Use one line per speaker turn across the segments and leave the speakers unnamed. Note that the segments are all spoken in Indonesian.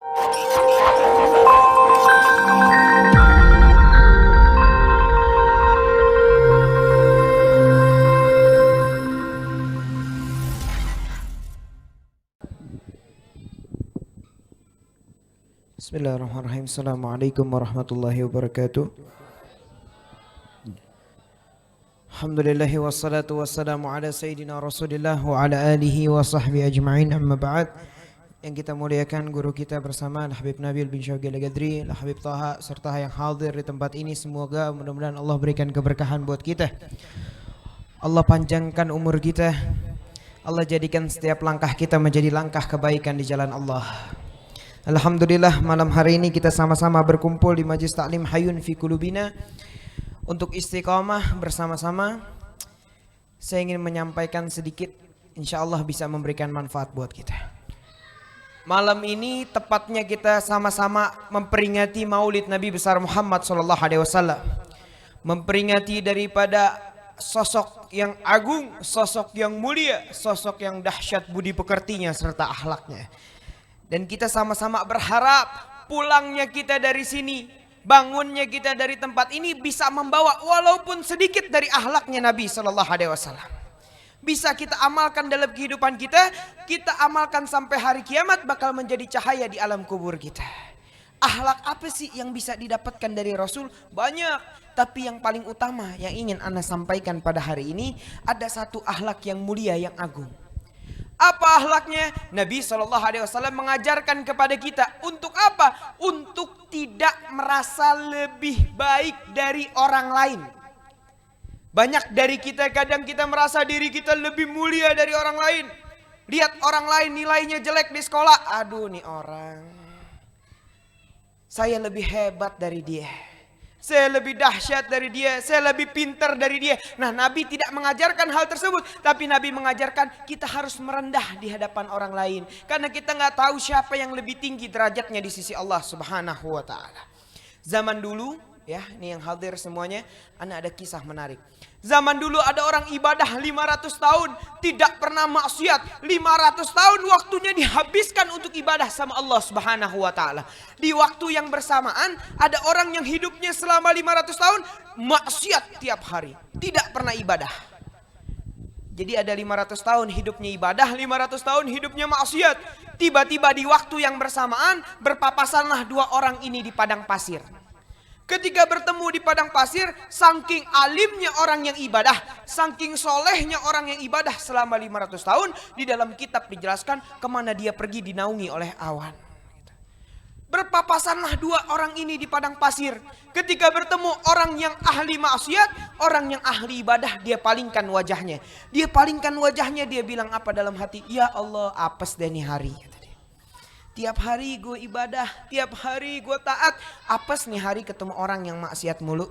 Bismillahirrahmanirrahim. Assalamualaikum warahmatullahi wabarakatuh. Alhamdulillahi wassalatu wassalamu ala sayyidina Rasulillah wa ala alihi wa sahbihi ajma'in, amma ba'd. Yang kita muliakan guru kita bersama Al-Habib Nabil bin Syawqi Al-Ghadri, Al-Habib Taha serta yang hadir di tempat ini, semoga mudah-mudahan Allah berikan keberkahan buat kita. Allah panjangkan umur kita. Allah jadikan setiap langkah kita menjadi langkah kebaikan di jalan Allah. Alhamdulillah, malam hari ini kita sama-sama berkumpul di Majlis Ta'lim Hayyun fi Qulubina untuk istiqamah bersama-sama. Saya ingin menyampaikan sedikit, insyaallah bisa memberikan manfaat buat kita. Malam ini tepatnya kita sama-sama memperingati Maulid Nabi besar Muhammad SAW, memperingati daripada sosok yang agung, sosok yang mulia, sosok yang dahsyat budi pekertinya serta akhlaknya. Dan kita sama-sama berharap pulangnya kita dari sini, bangunnya kita dari tempat ini bisa membawa walaupun sedikit dari akhlaknya Nabi SAW. Bisa kita amalkan dalam kehidupan kita, kita amalkan sampai hari kiamat bakal menjadi cahaya di alam kubur kita. Akhlak apa sih yang bisa didapatkan dari Rasul? Banyak, tapi yang paling utama yang ingin Anda sampaikan pada hari ini, ada satu akhlak yang mulia, yang agung. Apa akhlaknya? Nabi SAW mengajarkan kepada kita untuk apa? Untuk tidak merasa lebih baik dari orang lain. Banyak dari kita kadang kita merasa diri kita lebih mulia dari orang lain. Lihat orang lain nilainya jelek di sekolah. Aduh, nih orang, saya lebih hebat dari dia, saya lebih dahsyat dari dia, saya lebih pintar dari dia. Nah, Nabi tidak mengajarkan hal tersebut, tapi Nabi mengajarkan kita harus merendah di hadapan orang lain, karena kita nggak tahu siapa yang lebih tinggi derajatnya di sisi Allah Subhanahu wa taala. Zaman dulu, ya, ini yang hadir semuanya, ada kisah menarik. Zaman dulu ada orang ibadah 500 tahun tidak pernah maksiat. 500 tahun waktunya dihabiskan untuk ibadah sama Allah Subhanahu wa taala. Di waktu yang bersamaan ada orang yang hidupnya selama 500 tahun maksiat tiap hari, tidak pernah ibadah. Jadi ada 500 tahun hidupnya ibadah, 500 tahun hidupnya maksiat. Tiba-tiba di waktu yang bersamaan berpapasanlah dua orang ini di padang pasir. Ketika bertemu di padang pasir, saking alimnya orang yang ibadah, saking solehnya orang yang ibadah selama 500 tahun, di dalam kitab dijelaskan kemana dia pergi dinaungi oleh awan. Berpapasanlah dua orang ini di padang pasir. Ketika bertemu orang yang ahli maksiat, orang yang ahli ibadah, dia palingkan wajahnya. Dia palingkan wajahnya, dia bilang apa dalam hati? Ya Allah, apes deh nih hari. Tiap hari gue ibadah, tiap hari gue taat, apes nih hari ketemu orang yang maksiat mulu.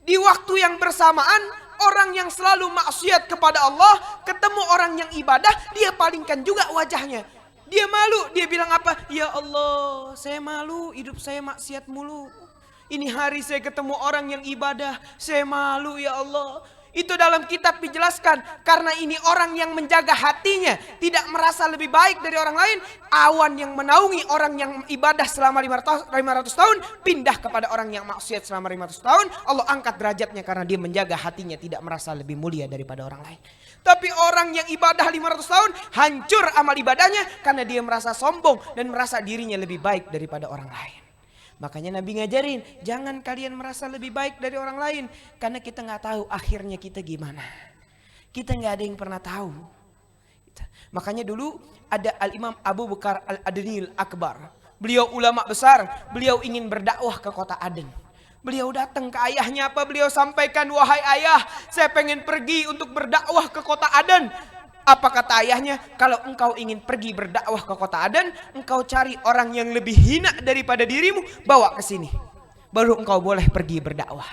Di waktu yang bersamaan, orang yang selalu maksiat kepada Allah, ketemu orang yang ibadah, dia palingkan juga wajahnya. Dia malu, dia bilang apa? Ya Allah, saya malu, hidup saya maksiat mulu. Ini hari saya ketemu orang yang ibadah, saya malu ya Allah. Itu dalam kitab dijelaskan, karena ini orang yang menjaga hatinya, tidak merasa lebih baik dari orang lain. Awan yang menaungi orang yang ibadah selama 500 tahun, pindah kepada orang yang maksiat selama 500 tahun. Allah angkat derajatnya karena dia menjaga hatinya, tidak merasa lebih mulia daripada orang lain. Tapi orang yang ibadah 500 tahun, hancur amal ibadahnya karena dia merasa sombong dan merasa dirinya lebih baik daripada orang lain. Makanya Nabi ngajarin, jangan kalian merasa lebih baik dari orang lain, karena kita nggak tahu akhirnya kita gimana. Kita nggak ada yang pernah tahu. Makanya dulu ada Al-Imam Abu Bakar Al-Adenil Akbar. Beliau ulama besar, beliau ingin berdakwah ke kota Aden. Beliau datang ke ayahnya, apa beliau sampaikan? Wahai ayah, saya pengen pergi untuk berdakwah ke kota Aden. Apa kata ayahnya? Kalau engkau ingin pergi berdakwah ke kota Aden, engkau cari orang yang lebih hina daripada dirimu, bawa ke sini. Baru engkau boleh pergi berdakwah.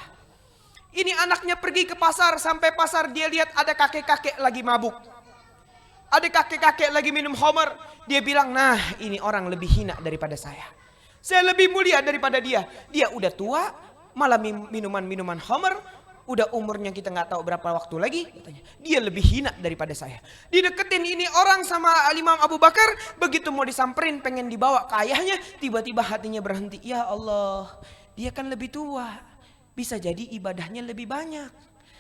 Ini anaknya pergi ke pasar, sampai pasar dia lihat ada kakek-kakek lagi mabuk. Ada kakek-kakek lagi minum khamar. Dia bilang, nah ini orang lebih hina daripada saya. Saya lebih mulia daripada dia. Dia udah tua, malah minuman-minuman khamar. Udah umurnya kita nggak tahu berapa waktu lagi, katanya. Dia lebih hina daripada saya. Dideketin ini orang sama Imam Abu Bakar, begitu mau disamperin pengen dibawa ke ayahnya, tiba-tiba hatinya berhenti. Ya Allah, dia kan lebih tua, bisa jadi ibadahnya lebih banyak.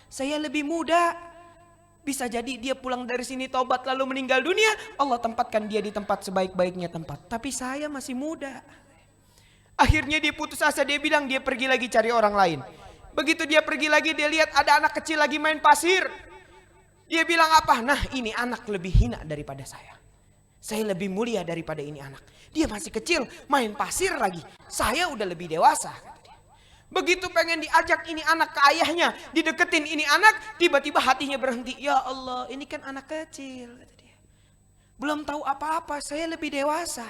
Saya lebih muda, bisa jadi dia pulang dari sini tobat lalu meninggal dunia, Allah tempatkan dia di tempat sebaik-baiknya tempat. Tapi saya masih muda. Akhirnya dia putus asa, dia bilang dia pergi lagi cari orang lain. Begitu dia pergi lagi, dia lihat ada anak kecil lagi main pasir. Dia bilang apa? Nah, ini anak lebih hina daripada saya. Saya lebih mulia daripada ini anak. Dia masih kecil, main pasir lagi. Saya udah lebih dewasa. Begitu pengen diajak ini anak ke ayahnya, dideketin ini anak, tiba-tiba hatinya berhenti. Ya Allah, ini kan anak kecil, kata dia. Belum tahu apa-apa, saya lebih dewasa.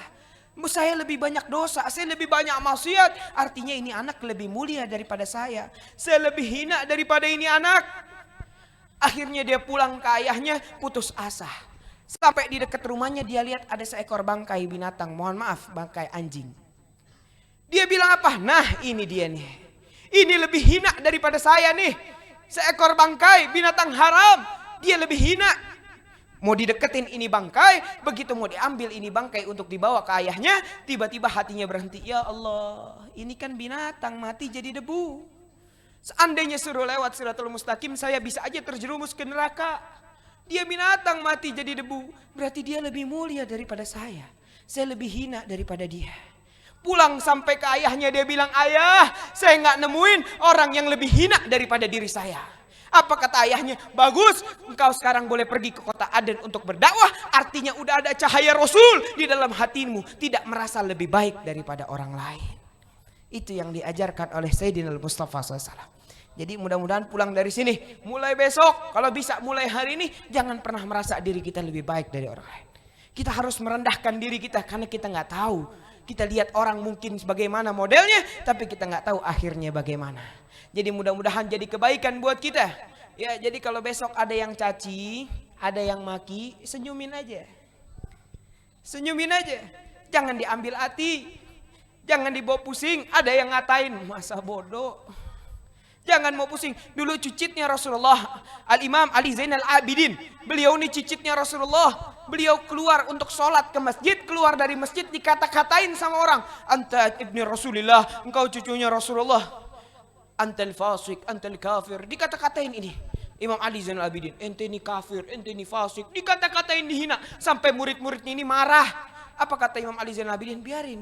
Saya lebih banyak dosa, saya lebih banyak maksiat. Artinya ini anak lebih mulia daripada saya. Saya lebih hina daripada ini anak. Akhirnya dia pulang ke ayahnya, putus asa. Sampai di dekat rumahnya dia lihat ada seekor bangkai binatang. Mohon maaf, bangkai anjing. Dia bilang apa? Nah, ini dia nih. Ini lebih hina daripada saya nih. Seekor bangkai binatang haram. Dia lebih hina. Mau dideketin ini bangkai, begitu mau diambil ini bangkai untuk dibawa ke ayahnya, tiba-tiba hatinya berhenti. Ya Allah, ini kan binatang mati jadi debu. Seandainya suruh lewat Siratul Mustaqim, saya bisa aja terjerumus ke neraka. Dia binatang mati jadi debu, berarti dia lebih mulia daripada saya. Saya lebih hina daripada dia. Pulang sampai ke ayahnya, dia bilang, ayah, saya nggak nemuin orang yang lebih hina daripada diri saya. Apa kata ayahnya? Bagus, engkau sekarang boleh pergi ke kota Aden untuk berdakwah. Artinya udah ada cahaya Rasul di dalam hatimu. Tidak merasa lebih baik daripada orang lain. Itu yang diajarkan oleh Sayyidina Mustafa SAW. Jadi mudah-mudahan pulang dari sini, mulai besok, kalau bisa mulai hari ini, jangan pernah merasa diri kita lebih baik dari orang lain. Kita harus merendahkan diri kita karena kita nggak tahu. Kita lihat orang mungkin bagaimana modelnya, tapi kita nggak tahu akhirnya bagaimana. Jadi mudah-mudahan jadi kebaikan buat kita. Ya, jadi kalau besok ada yang caci, ada yang maki, senyumin aja. Senyumin aja. Jangan diambil hati. Jangan dibawa pusing. Ada yang ngatain, masa bodoh. Jangan mau pusing. Dulu cicitnya Rasulullah, Al-Imam Ali Zainal Abidin. Beliau ini cicitnya Rasulullah. Beliau keluar untuk sholat ke masjid. Keluar dari masjid dikata-katain sama orang. Anta ibni Rasulillah, engkau cucunya Rasulullah. Antal fasik, antal kafir. Dikata-katain ini Imam Ali Zainal Abidin. Ente ini kafir, ente ini fasik. Dikata-katain, dihina. Sampai murid-muridnya ini marah. Apa kata Imam Ali Zainal Abidin? Biarin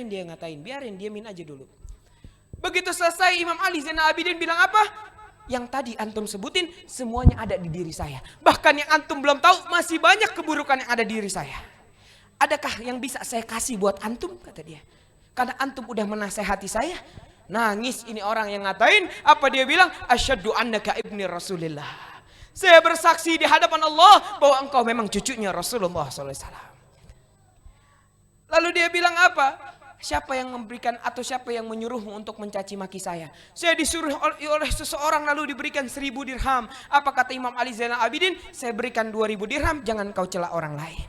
dia ngatain. Biarin, diamin aja dulu. Begitu selesai, Imam Ali Zainal Abidin bilang apa? Yang tadi antum sebutin semuanya ada di diri saya. Bahkan yang antum belum tahu masih banyak keburukan yang ada di diri saya. Adakah yang bisa saya kasih buat antum? Kata dia. Karena antum udah menasehati saya. Nangis ini orang yang ngatain. Apa dia bilang? Asyhadu annaka ibni Rasulillah. Saya bersaksi di hadapan Allah bahwa engkau memang cucunya Rasulullah SAW. Lalu dia bilang apa? Siapa yang memberikan atau siapa yang menyuruhmu untuk mencaci maki saya? Saya disuruh oleh seseorang lalu diberikan 1000 dirham. Apa kata Imam Ali Zainal Abidin? Saya berikan 2000 dirham, jangan kau cela orang lain.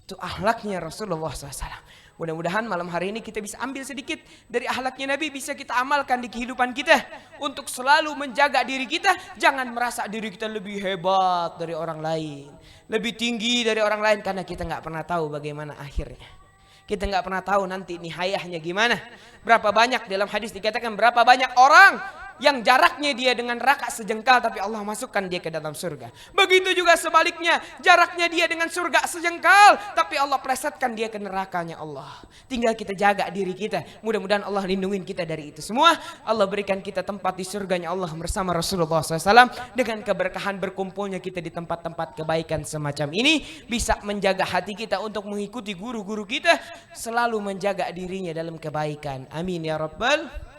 Itu akhlaknya Rasulullah SAW. Mudah-mudahan malam hari ini kita bisa ambil sedikit dari akhlaknya Nabi, bisa kita amalkan di kehidupan kita untuk selalu menjaga diri kita. Jangan merasa diri kita lebih hebat dari orang lain, lebih tinggi dari orang lain, karena kita nggak pernah tahu bagaimana akhirnya. Kita nggak pernah tahu nanti nihayahnya gimana. Berapa banyak dalam hadis dikatakan berapa banyak orang yang jaraknya dia dengan neraka sejengkal, tapi Allah masukkan dia ke dalam surga. Begitu juga sebaliknya, jaraknya dia dengan surga sejengkal, tapi Allah plesetkan dia ke nerakanya Allah. Tinggal kita jaga diri kita. Mudah-mudahan Allah lindungin kita dari itu semua. Allah berikan kita tempat di surganya Allah bersama Rasulullah SAW. Dengan keberkahan berkumpulnya kita di tempat-tempat kebaikan semacam ini, bisa menjaga hati kita untuk mengikuti guru-guru kita, selalu menjaga dirinya dalam kebaikan. Amin ya Rabbal.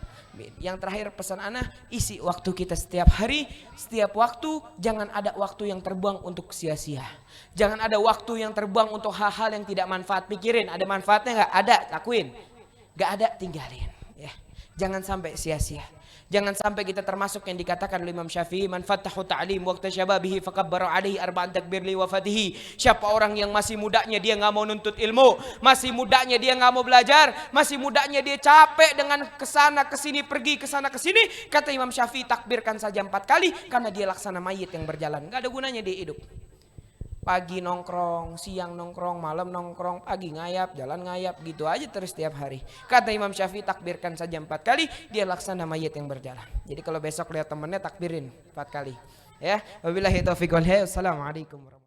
Yang terakhir pesan ana, isi waktu kita setiap hari, setiap waktu. Jangan ada waktu yang terbuang untuk sia-sia. Jangan ada waktu yang terbuang untuk hal-hal yang tidak manfaat. Pikirin, ada manfaatnya nggak? Ada, lakuin. Nggak ada, tinggalin. Ya, jangan sampai sia-sia.
Jangan sampai kita termasuk yang dikatakan oleh Imam Syafi'i, man fatahu ta'lim waqta syababihi fakabbara alaihi arba'an takbir li wafatihi. Siapa orang yang masih mudanya dia nggak mau nuntut ilmu, masih mudanya dia nggak mau belajar, masih mudanya dia capek dengan kesana kesini, pergi kesana kesini, kata Imam Syafi'i takbirkan saja 4 kali, karena dia laksana mayit yang berjalan, nggak ada gunanya dia hidup. Pagi nongkrong, siang nongkrong, malam nongkrong, pagi ngayap, jalan ngayap, gitu aja terus tiap hari. Kata Imam Syafi'i takbirkan saja 4 kali, dia laksana mayit yang berjalan. Jadi kalau besok lihat temennya takbirin 4 kali. Ya, wabillahi taufiq wal hidayah. Assalamualaikum warahmatullahi wabarakatuh.